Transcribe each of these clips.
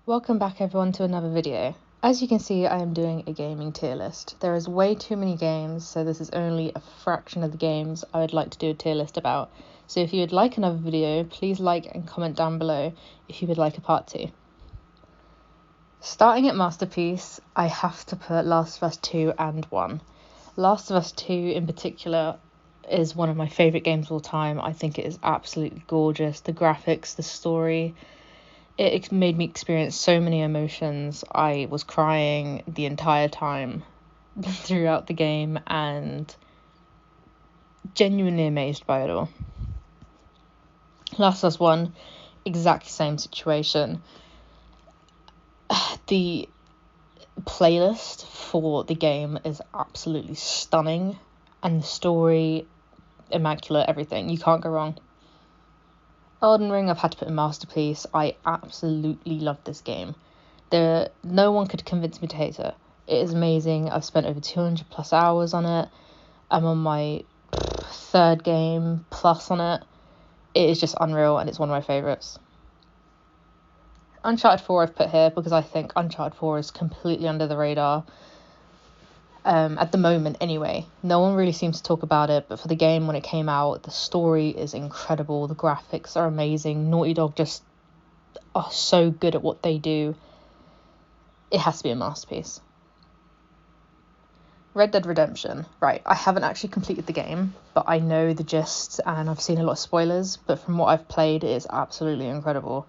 Welcome back everyone to another video. As you can see, I am doing a gaming tier list. There is way too many games, so this is only a fraction of the games I would like to do a tier list about. So if you would like another video, please like and comment down below if you would like a part 2. Starting at Masterpiece, I have to put Last of Us 2 and 1. Last of Us 2 in particular is one of my favourite games of all time. I think it is absolutely gorgeous. The graphics, the story, it made me experience so many emotions. I was crying the entire time throughout the game and genuinely amazed by it all. Last of Us 1, exactly same situation. The playlist for the game is absolutely stunning, and the story, immaculate, everything. You can't go wrong. Elden Ring, I've had to put in Masterpiece. I absolutely love this game. No one could convince me to hate it. It is amazing. I've spent over 200 plus hours on it. I'm on my third game plus on it. It is just unreal, and it's one of my favourites. Uncharted 4 I've put here because I think Uncharted 4 is completely under the radar. At the moment anyway. No one really seems to talk about it, but for the game when it came out, the story is incredible, the graphics are amazing, Naughty Dog just are so good at what they do. It has to be a masterpiece. Red Dead Redemption. Right, I haven't actually completed the game, but I know the gist and I've seen a lot of spoilers, but from what I've played, it is absolutely incredible.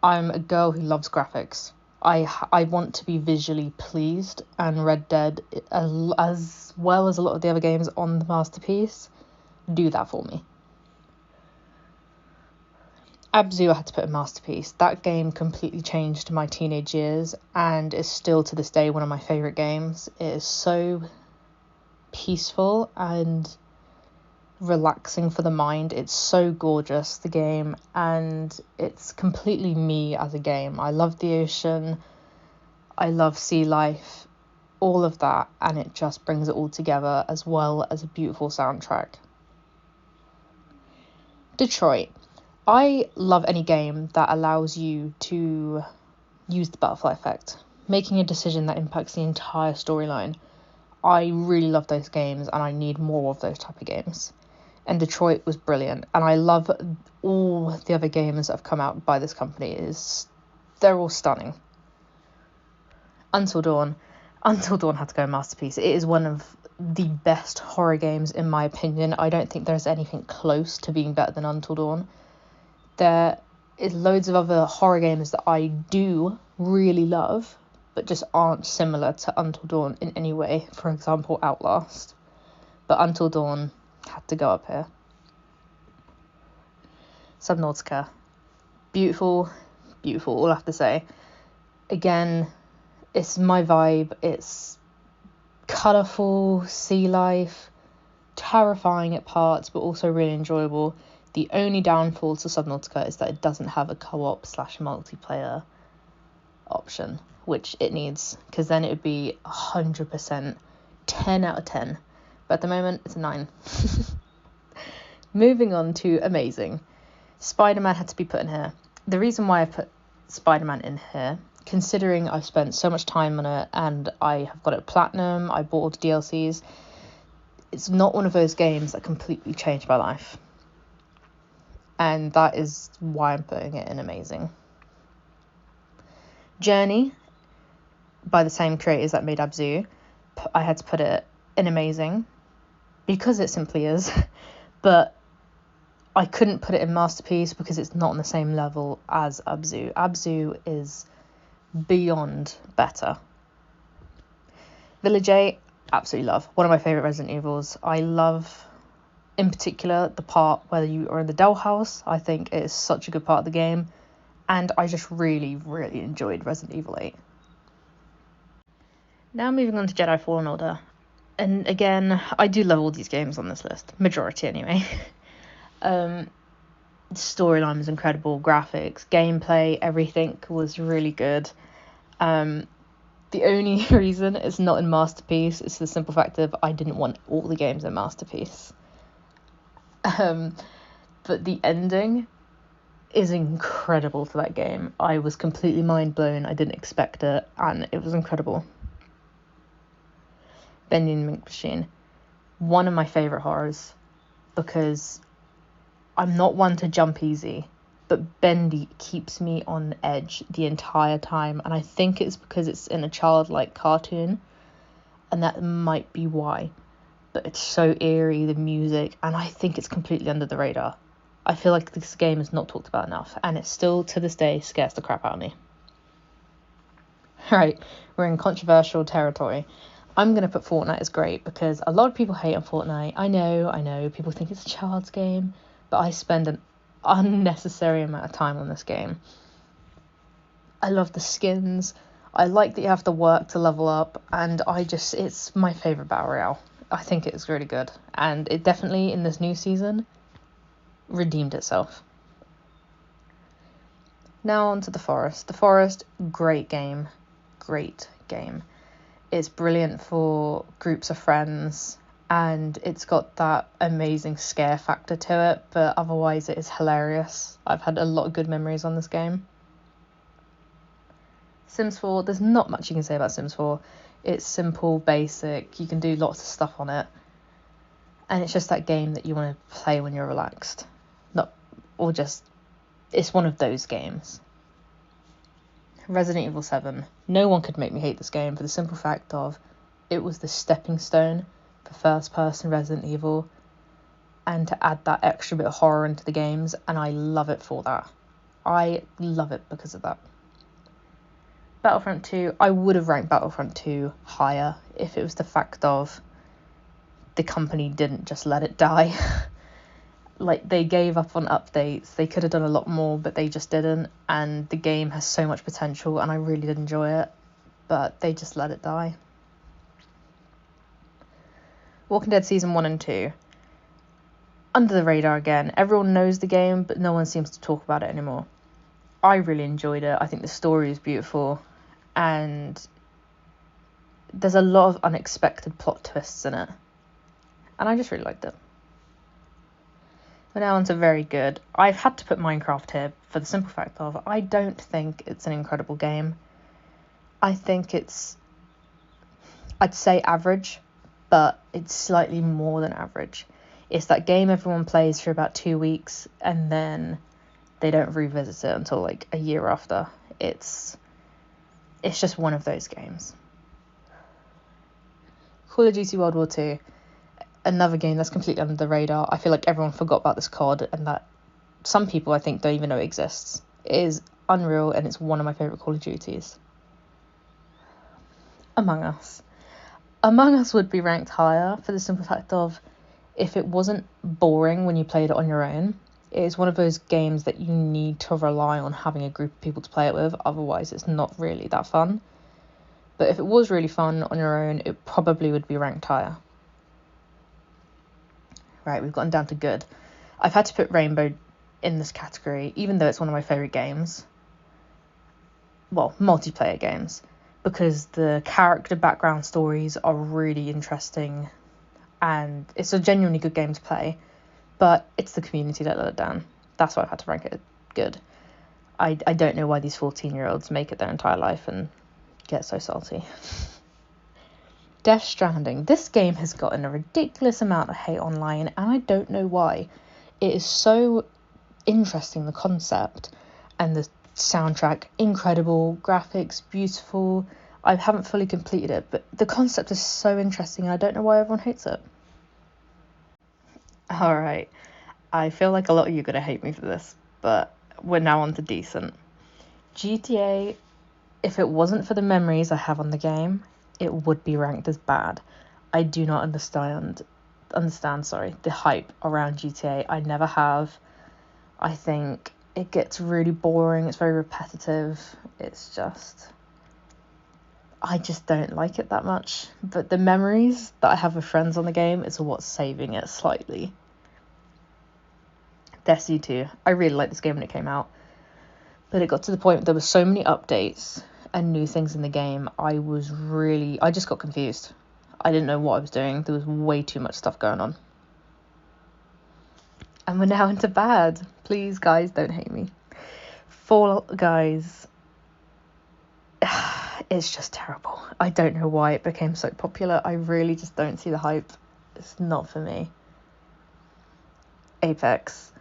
I'm a girl who loves graphics. I want to be visually pleased, and Red Dead, as well as a lot of the other games on the Masterpiece, do that for me. Abzu I had to put in Masterpiece. That game completely changed my teenage years and is still to this day one of my favourite games. It is so peaceful and relaxing for the mind. It's so gorgeous, the game, and it's completely me as a game. I love the ocean, I love sea life, all of that, and it just brings it all together, as well as a beautiful soundtrack. Detroit. I love any game that allows you to use the butterfly effect, making a decision that impacts the entire storyline. I really love those games, and I need more of those type of games. And Detroit was brilliant, and I love all the other games that have come out by this company. They're all stunning. Until Dawn had to go Masterpiece. It is one of the best horror games in my opinion. I don't think there's anything close to being better than Until Dawn. There is loads of other horror games that I do really love, but just aren't similar to Until Dawn in any way. For example, Outlast. But Until Dawn had to go up here. Subnautica. Beautiful, all I have to say. Again, it's my vibe. It's colourful, sea life, terrifying at parts, but also really enjoyable. The only downfall to Subnautica is that it doesn't have a co-op / multiplayer option, which it needs, because then it would be 100% 10 out of 10. But at the moment, it's a 9. Moving on to amazing. Spider-Man had to be put in here. The reason why I put Spider-Man in here, considering I've spent so much time on it and I have got it platinum, I bought all the DLCs, it's not one of those games that completely changed my life. And that is why I'm putting it in amazing. Journey, by the same creators that made Abzu, I had to put it in amazing because it simply is. But I couldn't put it in Masterpiece because it's not on the same level as Abzu. Abzu is beyond better. Village 8, absolutely love. One of my favourite Resident Evils. I love, in particular, the part where you are in the Dell house. I think it is such a good part of the game. And I just really, really enjoyed Resident Evil 8. Now moving on to Jedi Fallen Order. And again, I do love all these games on this list. Majority, anyway. The storyline was incredible. Graphics, gameplay, everything was really good. The only reason it's not in Masterpiece is the simple fact of I didn't want all the games in Masterpiece. But the ending is incredible for that game. I was completely mind blown. I didn't expect it, and it was incredible. Bendy and the Ink Machine. One of my favourite horrors, because I'm not one to jump easy, but Bendy keeps me on edge the entire time, and I think it's because it's in a childlike cartoon, and that might be why. But it's so eerie, the music, and I think it's completely under the radar. I feel like this game is not talked about enough, and it still, to this day, scares the crap out of me. Right, we're in controversial territory. I'm going to put Fortnite as great, because a lot of people hate on Fortnite. I know, people think it's a child's game, but I spend an unnecessary amount of time on this game. I love the skins. I like that you have to work to level up, and it's my favourite battle royale. I think it's really good, and it definitely, in this new season, redeemed itself. Now on to The Forest. The Forest, great game. It's brilliant for groups of friends, and it's got that amazing scare factor to it, but otherwise it is hilarious. I've had a lot of good memories on this game. Sims 4, there's not much you can say about Sims 4. It's simple, basic, you can do lots of stuff on it, and it's just that game that you want to play when you're relaxed. It's one of those games. Resident Evil 7. No one could make me hate this game for the simple fact of it was the stepping stone for first-person Resident Evil, and to add that extra bit of horror into the games, and I love it for that. I love it because of that. Battlefront 2, I would have ranked Battlefront 2 higher if it was the fact of the company didn't just let it die. Like, they gave up on updates. They could have done a lot more, but they just didn't. And the game has so much potential, and I really did enjoy it. But they just let it die. Walking Dead Season 1 and 2. Under the radar again. Everyone knows the game, but no one seems to talk about it anymore. I really enjoyed it. I think the story is beautiful. And there's a lot of unexpected plot twists in it. And I just really liked it. We're now on to very good. I've had to put Minecraft here for the simple fact of I don't think it's an incredible game. I think I'd say average, but it's slightly more than average. It's that game everyone plays for about 2 weeks and then they don't revisit it until like a year after. It's just one of those games. Call of Duty World War II. Another game that's completely under the radar. I feel like everyone forgot about this COD, and that some people, I think, don't even know it exists. It is unreal, and it's one of my favourite Call of Duties. Among Us. Among Us would be ranked higher for the simple fact of if it wasn't boring when you played it on your own, it is one of those games that you need to rely on having a group of people to play it with, otherwise it's not really that fun. But if it was really fun on your own, it probably would be ranked higher. Right, we've gotten down to good. I've had to put Rainbow in this category, even though it's one of my favourite games. Well, multiplayer games. Because the character background stories are really interesting. And it's a genuinely good game to play. But it's the community that let it down. That's why I've had to rank it good. I don't know why these 14-year-olds make it their entire life and get so salty. Death Stranding. This game has gotten a ridiculous amount of hate online, and I don't know why. It is so interesting, the concept, and the soundtrack, incredible, graphics, beautiful. I haven't fully completed it, but the concept is so interesting, and I don't know why everyone hates it. Alright, I feel like a lot of you are going to hate me for this, but we're now on to decent. GTA, if it wasn't for the memories I have on the game, it would be ranked as bad. I do not understand the hype around GTA. I never have. I think it gets really boring. It's very repetitive. I just don't like it that much. But the memories that I have with friends on the game is what's saving it slightly. Destiny 2. I really liked this game when it came out. But it got to the point where there were so many updates and new things in the game, I just got confused. I didn't know what I was doing. There was way too much stuff going on. And we're now into bad. Please, guys, don't hate me. Fall Guys, it's just terrible. I don't know why it became so popular. I really just don't see the hype. It's not for me. Apex.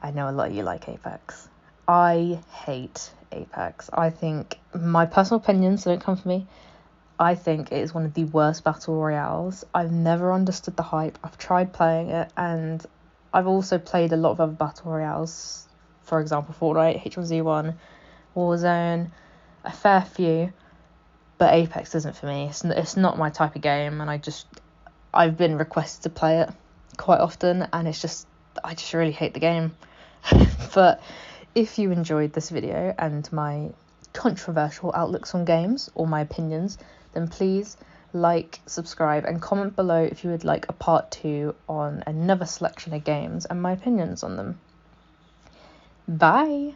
I know a lot of you like Apex. I hate Apex. I think, my personal opinion, so don't come for me, I think it is one of the worst battle royales. I've never understood the hype. I've tried playing it, and I've also played a lot of other battle royales. For example, Fortnite, H1Z1, Warzone, a fair few. But Apex isn't for me. It's not my type of game, and I've been requested to play it quite often, and I just really hate the game. But if you enjoyed this video and my controversial outlooks on games, or my opinions, then please like, subscribe, and comment below if you would like a part 2 on another selection of games and my opinions on them. Bye!